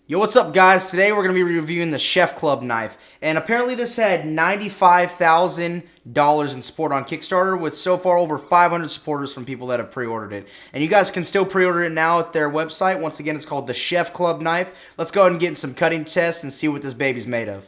Yo, what's up, guys? Today we're going to be reviewing the Chef Club knife. And apparently this had $95,000 in support on Kickstarter, with so far over 500 supporters from people that have pre-ordered it. And you guys can still pre-order it now at their website. Once again, it's called the Chef Club knife. Let's go ahead and get in some cutting tests and see what this baby's made of.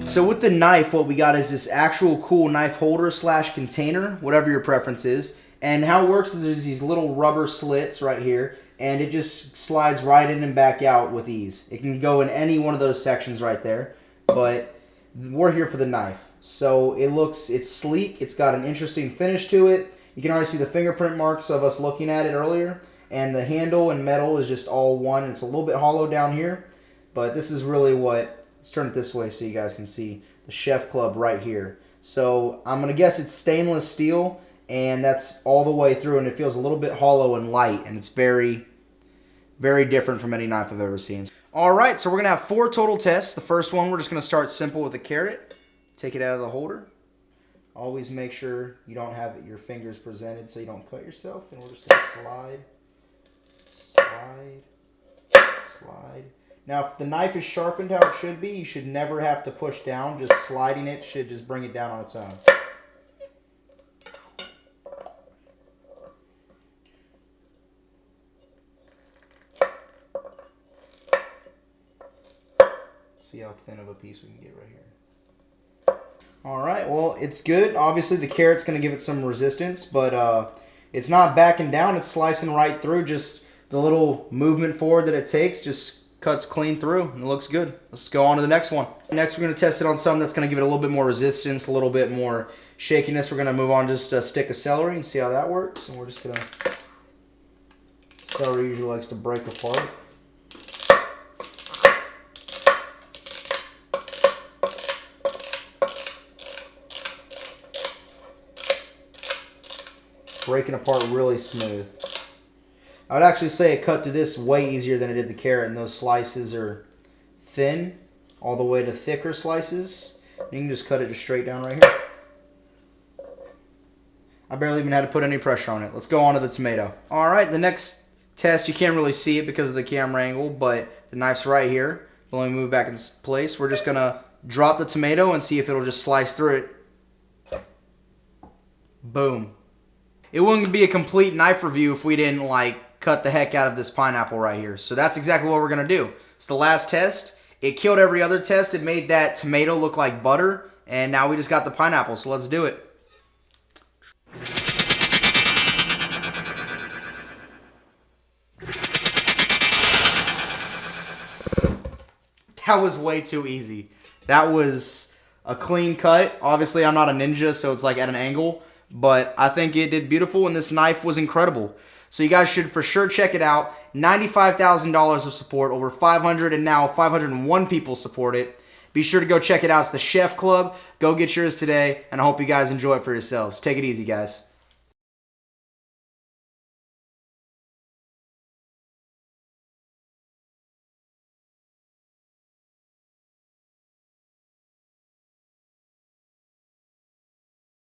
So with the knife, what we got is this actual cool knife holder / container, whatever your preference is. And how it works is there's these little rubber slits right here, and it just slides right in and back out with ease. It can go in any one of those sections right there, but we're here for the knife. So it's sleek, it's got an interesting finish to it. You can already see the fingerprint marks of us looking at it earlier, and the handle and metal is just all one. It's a little bit hollow down here, but this is really let's turn it this way so you guys can see the Chef Club right here. So I'm going to guess it's stainless steel, and that's all the way through, and it feels a little bit hollow and light, and it's very, very different from any knife I've ever seen. Alright, so we're going to have 4 total tests. The first one, we're just going to start simple with a carrot. Take it out of the holder. Always make sure you don't have your fingers presented so you don't cut yourself, and we're just going to slide. Now, if the knife is sharpened how it should be, you should never have to push down. Just sliding it should just bring it down on its own. See how thin of a piece we can get right here. Alright, well, it's good. Obviously, the carrot's going to give it some resistance, but it's not backing down. It's slicing right through. Just the little movement forward that it takes just cuts clean through, and it looks good. Let's go on to the next one. Next, we're going to test it on something that's going to give it a little bit more resistance, a little bit more shakiness. We're going to move on just a stick of celery and see how that works. And we're just going to... Celery usually likes to break apart. Breaking apart really smooth. I would actually say it cut through this way easier than it did the carrot, and those slices are thin all the way to thicker slices. You can just cut it just straight down right here. I barely even had to put any pressure on it. Let's go on to the tomato. Alright, the next test, you can't really see it because of the camera angle, but the knife's right here. But let me move back in place. We're just going to drop the tomato and see if it'll just slice through it. Boom. It wouldn't be a complete knife review if we didn't cut the heck out of this pineapple right here. So that's exactly what we're going to do. It's the last test. It killed every other test. It made that tomato look like butter, and now we just got the pineapple, so let's do it. That was way too easy. That was a clean cut. Obviously, I'm not a ninja, so it's at an angle. But I think it did beautiful, and this knife was incredible. So you guys should for sure check it out. $95,000 of support, over 500, and now 501 people support it. Be sure to go check it out. It's the Chef Club. Go get yours today, and I hope you guys enjoy it for yourselves. Take it easy, guys.